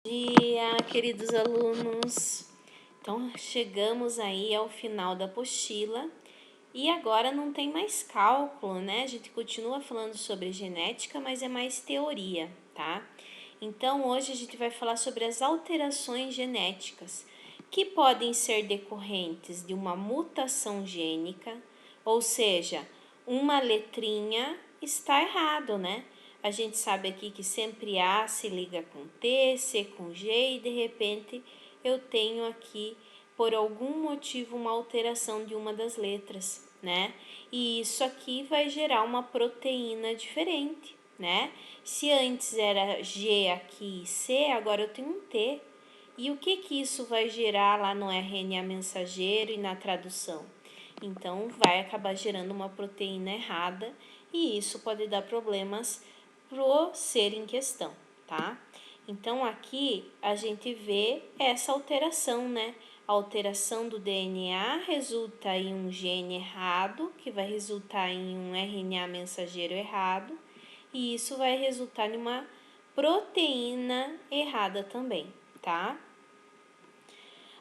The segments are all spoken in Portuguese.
Dia, queridos alunos. Então, chegamos aí ao final da apostila e agora não tem mais cálculo, né? A gente continua falando sobre genética, mas é mais teoria, tá? Então, hoje a gente vai falar sobre as alterações genéticas que podem ser decorrentes de uma mutação gênica, ou seja, uma letrinha está errado, né? A gente sabe aqui que sempre A se liga com T, C com G e de repente eu tenho aqui por algum motivo uma alteração de uma das letras, né? E isso aqui vai gerar uma proteína diferente, né? Se antes era G aqui e C, agora eu tenho um T. E o que isso vai gerar lá no RNA mensageiro e na tradução? Então, vai acabar gerando uma proteína errada e isso pode dar problemas pro ser em questão, tá? Então, aqui a gente vê essa alteração, né? A alteração do DNA resulta em um gene errado, que vai resultar em um RNA mensageiro errado, e isso vai resultar em uma proteína errada também, tá?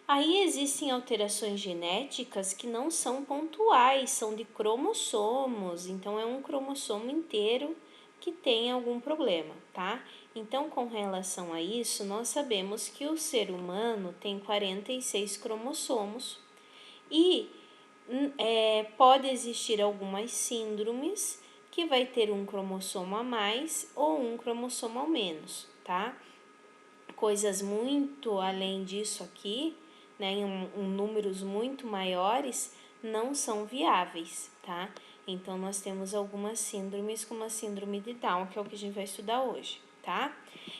Aí existem alterações genéticas que não são pontuais, são de cromossomos, então é um cromossomo inteiro que tem algum problema, tá? Então, com relação a isso, nós sabemos que o ser humano tem 46 cromossomos e pode existir algumas síndromes que vai ter um cromossomo a mais ou um cromossomo a menos, tá? Coisas muito além disso aqui, né, em números muito maiores, não são viáveis, tá? Então, nós temos algumas síndromes, como a síndrome de Down, que é o que a gente vai estudar hoje, tá?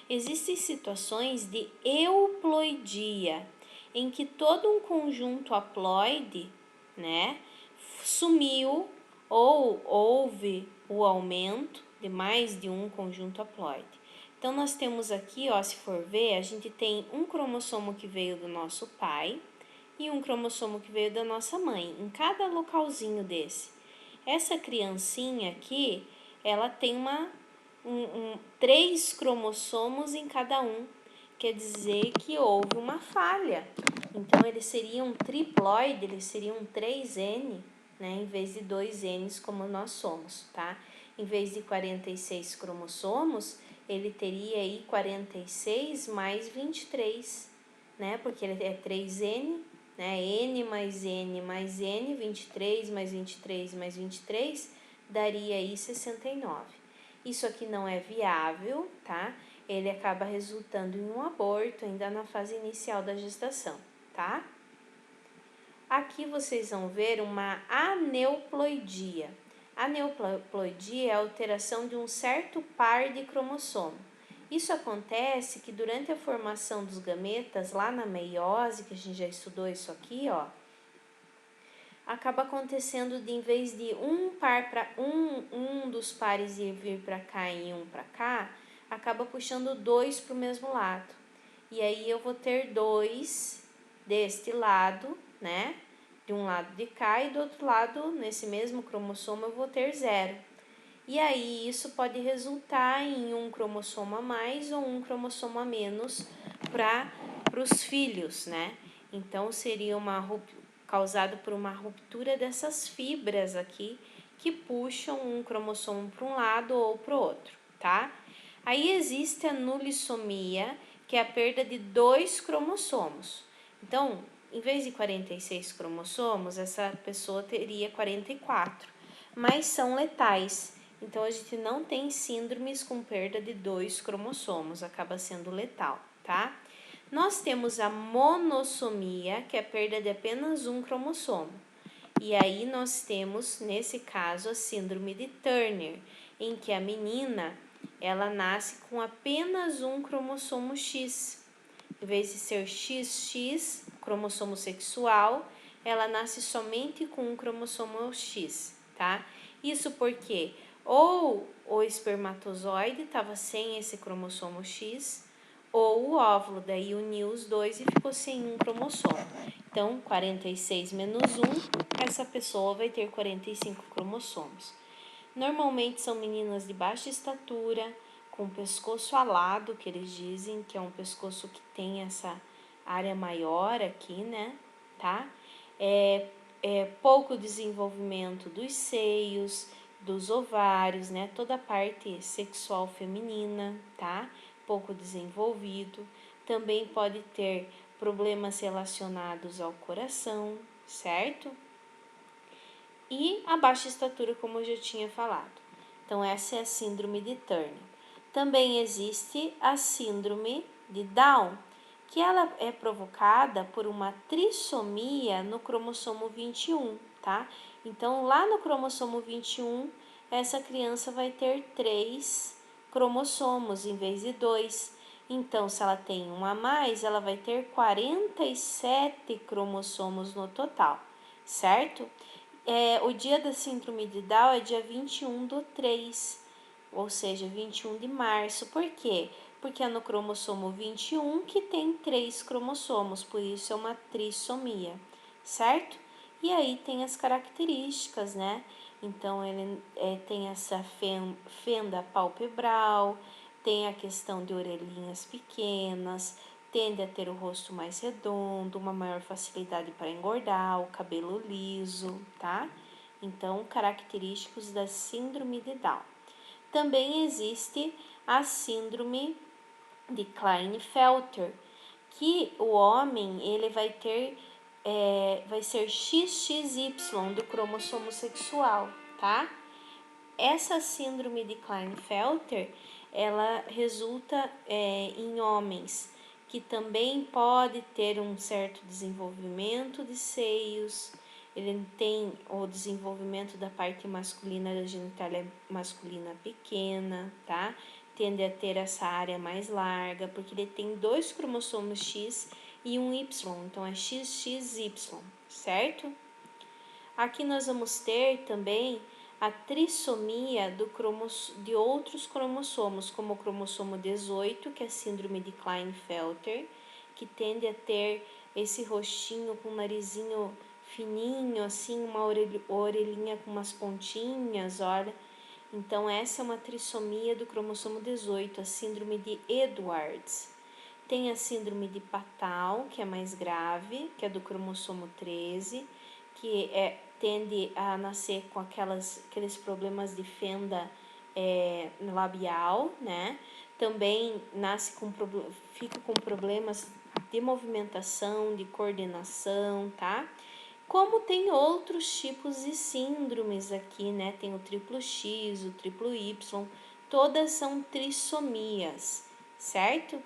Existem situações de euploidia, em que todo um conjunto haploide, né, sumiu ou houve o aumento de mais de um conjunto haploide. Então, nós temos aqui, ó, se for ver, a gente tem um cromossomo que veio do nosso pai e um cromossomo que veio da nossa mãe, em cada localzinho desse. Essa criancinha aqui, ela tem três cromossomos em cada um, quer dizer que houve uma falha. Então, eles seriam triploide, eles seriam 3N, né, em vez de 2Ns como nós somos, tá? Em vez de 46 cromossomos, ele teria aí 46 mais 23, né? Porque ele é 3N, né? N mais N mais N, 23 mais 23 mais 23, daria aí 69. Isso aqui não é viável, tá? Ele acaba resultando em um aborto ainda na fase inicial da gestação, tá? Aqui vocês vão ver uma aneuploidia. Aneuploidia é a alteração de um certo par de cromossomo. Isso acontece que durante a formação dos gametas, lá na meiose, que a gente já estudou isso aqui, ó, acaba acontecendo de, em vez de um dos pares ir vir para cá e um para cá, acaba puxando dois para o mesmo lado. E aí eu vou ter dois deste lado, né? De um lado de cá e do outro lado, nesse mesmo cromossomo, eu vou ter 0. E aí isso pode resultar em um cromossomo a mais ou um cromossomo a menos para os filhos, né? Então seria causado por uma ruptura dessas fibras aqui que puxam um cromossomo para um lado ou para o outro, tá? Aí existe a nulissomia, que é a perda de 2 cromossomos. Então, em vez de 46 cromossomos, essa pessoa teria 44, mas são letais. Então, a gente não tem síndromes com perda de 2 cromossomos, acaba sendo letal, tá? Nós temos a monossomia, que é a perda de apenas um cromossomo. E aí nós temos, nesse caso, a síndrome de Turner, em que a menina, ela nasce com apenas um cromossomo X. Em vez de ser XX, cromossomo sexual, ela nasce somente com um cromossomo X, tá? Isso porque ou o espermatozoide estava sem esse cromossomo X, ou o óvulo, daí uniu os dois e ficou sem um cromossomo. Então, 46 menos 1, essa pessoa vai ter 45 cromossomos. Normalmente são meninas de baixa estatura, com o pescoço alado, que eles dizem, que é um pescoço que tem essa área maior aqui, né, tá? Pouco desenvolvimento dos seios, dos ovários, né, toda a parte sexual feminina, tá? Pouco desenvolvido. Também pode ter problemas relacionados ao coração, certo? E a baixa estatura, como eu já tinha falado. Então, essa é a síndrome de Turner. Também existe a síndrome de Down, que ela é provocada por uma trissomia no cromossomo 21, tá? Então, lá no cromossomo 21, essa criança vai ter 3 cromossomos em vez de 2. Então, se ela tem um a mais, ela vai ter 47 cromossomos no total, certo? O dia da síndrome de Down é dia 21/3, ou seja, 21 de março. Por quê? Porque é no cromossomo 21 que tem 3 cromossomos, por isso é uma trissomia, certo? E aí tem as características, né? Então, ele tem essa fenda palpebral, tem a questão de orelhinhas pequenas, tende a ter o rosto mais redondo, uma maior facilidade para engordar, o cabelo liso, tá? Então, característicos da síndrome de Down. Também existe a síndrome de Klinefelter, que o homem ele vai ter vai ser XXY do cromossomo sexual, tá? Essa síndrome de Klinefelter, ela resulta em homens que também pode ter um certo desenvolvimento de seios, ele tem o desenvolvimento da parte masculina da genitália masculina pequena, tá? Tende a ter essa área mais larga, porque ele tem 2 cromossomos X e um Y, então é XXY, certo? Aqui nós vamos ter também a trissomia de outros cromossomos, como o cromossomo 18, que é a síndrome de Klinefelter, que tende a ter esse rostinho com um narizinho fininho, assim, uma orelhinha com umas pontinhas, olha. Então, essa é uma trissomia do cromossomo 18, a síndrome de Edwards. Tem a síndrome de Patau, que é mais grave, que é do cromossomo 13, que tende a nascer com aqueles problemas de fenda labial, né? Também fica com problemas de movimentação, de coordenação, tá? Como tem outros tipos de síndromes aqui, né? Tem o triplo X, o triplo Y, todas são trissomias, certo?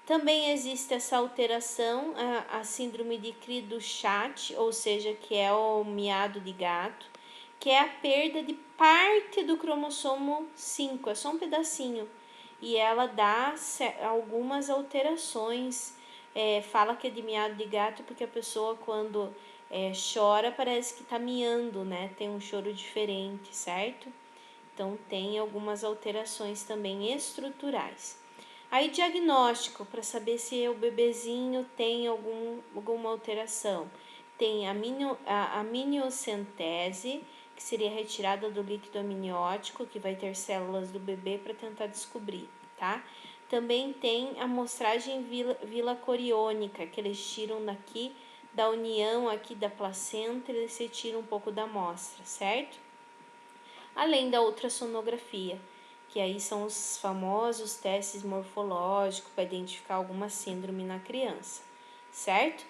Também existe essa alteração, a síndrome de Cri-du-Chat, ou seja, que é o miado de gato, que é a perda de parte do cromossomo 5, é só um pedacinho. E ela dá algumas alterações, fala que é de miado de gato porque a pessoa quando chora parece que está miando, né? Tem um choro diferente, certo? Então tem algumas alterações também estruturais. Aí, diagnóstico, para saber se o bebezinho tem alguma alteração. Tem a amniocentese, que seria retirada do líquido amniótico, que vai ter células do bebê para tentar descobrir, tá? Também tem a amostragem vilacoriônica, que eles tiram daqui, da união aqui da placenta, eles retiram um pouco da amostra, certo? Além da ultrassonografia, que aí são os famosos testes morfológicos para identificar alguma síndrome na criança, certo?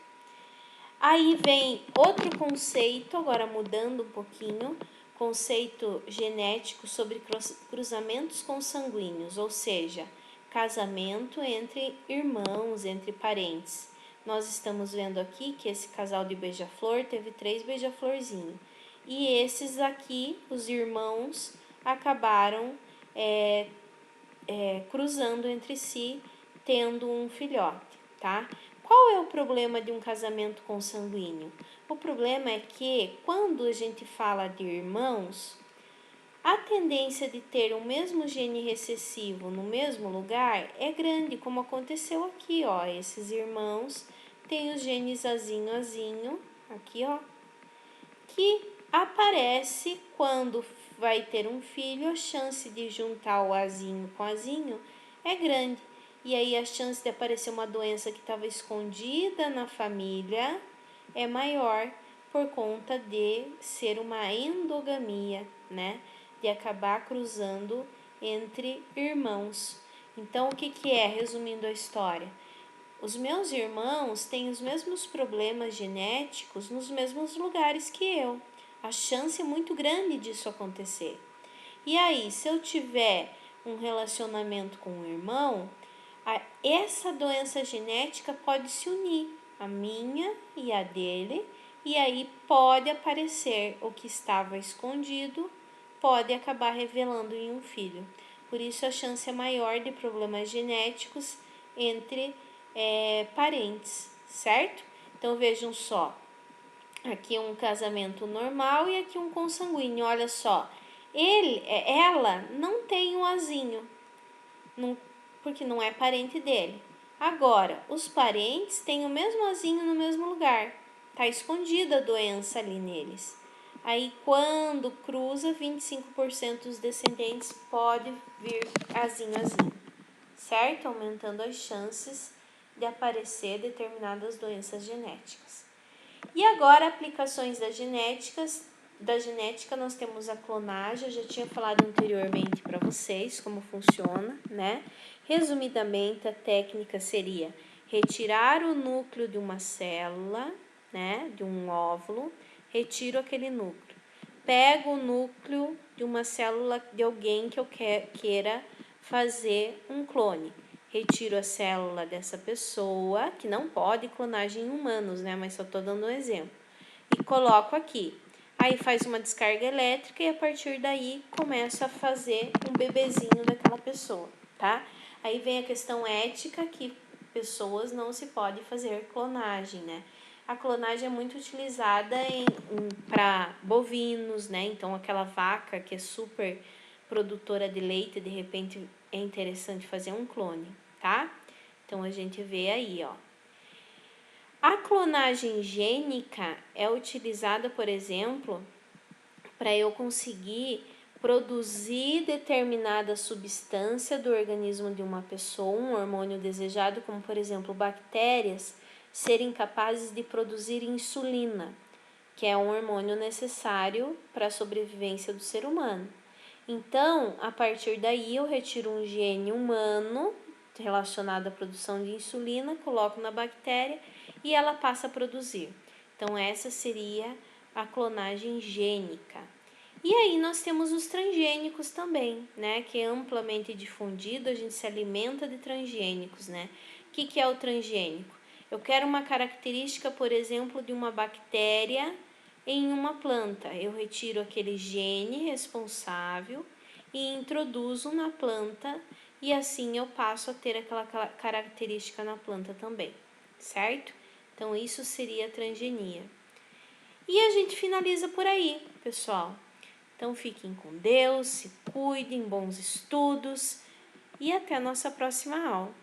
Aí vem outro conceito, agora mudando um pouquinho, conceito genético sobre cruzamentos consanguíneos, ou seja, casamento entre irmãos, entre parentes. Nós estamos vendo aqui que esse casal de beija-flor teve 3 beija-florzinhos. E esses aqui, os irmãos, acabaram cruzando entre si, tendo um filhote, tá? Qual é o problema de um casamento consanguíneo? O problema é que, quando a gente fala de irmãos, a tendência de ter o mesmo gene recessivo no mesmo lugar é grande, como aconteceu aqui, ó. Esses irmãos têm os genes azinho, aqui, ó, que aparece quando vai ter um filho, a chance de juntar o azinho com o azinho é grande. E aí a chance de aparecer uma doença que estava escondida na família é maior por conta de ser uma endogamia, né? De acabar cruzando entre irmãos. Então, o que é, resumindo a história? Os meus irmãos têm os mesmos problemas genéticos nos mesmos lugares que eu. A chance é muito grande disso acontecer. E aí, se eu tiver um relacionamento com um irmão, essa doença genética pode se unir, a minha e a dele, e aí pode aparecer o que estava escondido, pode acabar revelando em um filho. Por isso a chance é maior de problemas genéticos entre parentes, certo? Então vejam só, aqui um casamento normal e aqui um consanguíneo, olha só. Ela não tem um azinho, porque não é parente dele. Agora, os parentes têm o mesmo azinho no mesmo lugar. Tá escondida a doença ali neles. Aí, quando cruza, 25% dos descendentes pode vir azinho, certo? Aumentando as chances de aparecer determinadas doenças genéticas. E agora, aplicações da genética, nós temos a clonagem, eu já tinha falado anteriormente para vocês como funciona, né? Resumidamente, a técnica seria retirar o núcleo de uma célula, né? De um óvulo, retiro aquele núcleo. Pego o núcleo de uma célula de alguém que eu queira fazer um clone. Retiro a célula dessa pessoa, que não pode clonagem em humanos, né? Mas só estou dando um exemplo. E coloco aqui. Aí faz uma descarga elétrica e a partir daí começo a fazer um bebezinho daquela pessoa, tá? Aí vem a questão ética que pessoas não se pode fazer clonagem, né? A clonagem é muito utilizada para bovinos, né? Então aquela vaca que é super produtora de leite, de repente é interessante fazer um clone, tá? Então a gente vê aí, ó. A clonagem gênica é utilizada, por exemplo, para eu conseguir produzir determinada substância do organismo de uma pessoa, um hormônio desejado, como por exemplo bactérias, serem capazes de produzir insulina, que é um hormônio necessário para a sobrevivência do ser humano. Então, a partir daí, eu retiro um gene humano relacionado à produção de insulina, coloco na bactéria e ela passa a produzir. Então, essa seria a clonagem gênica. E aí nós temos os transgênicos também, né? Que é amplamente difundido, a gente se alimenta de transgênicos, né? O que é o transgênico? Eu quero uma característica, por exemplo, de uma bactéria em uma planta. Eu retiro aquele gene responsável e introduzo na planta e assim eu passo a ter aquela característica na planta também, certo? Então isso seria a transgenia. E a gente finaliza por aí, pessoal. Então fiquem com Deus, se cuidem, bons estudos e até a nossa próxima aula.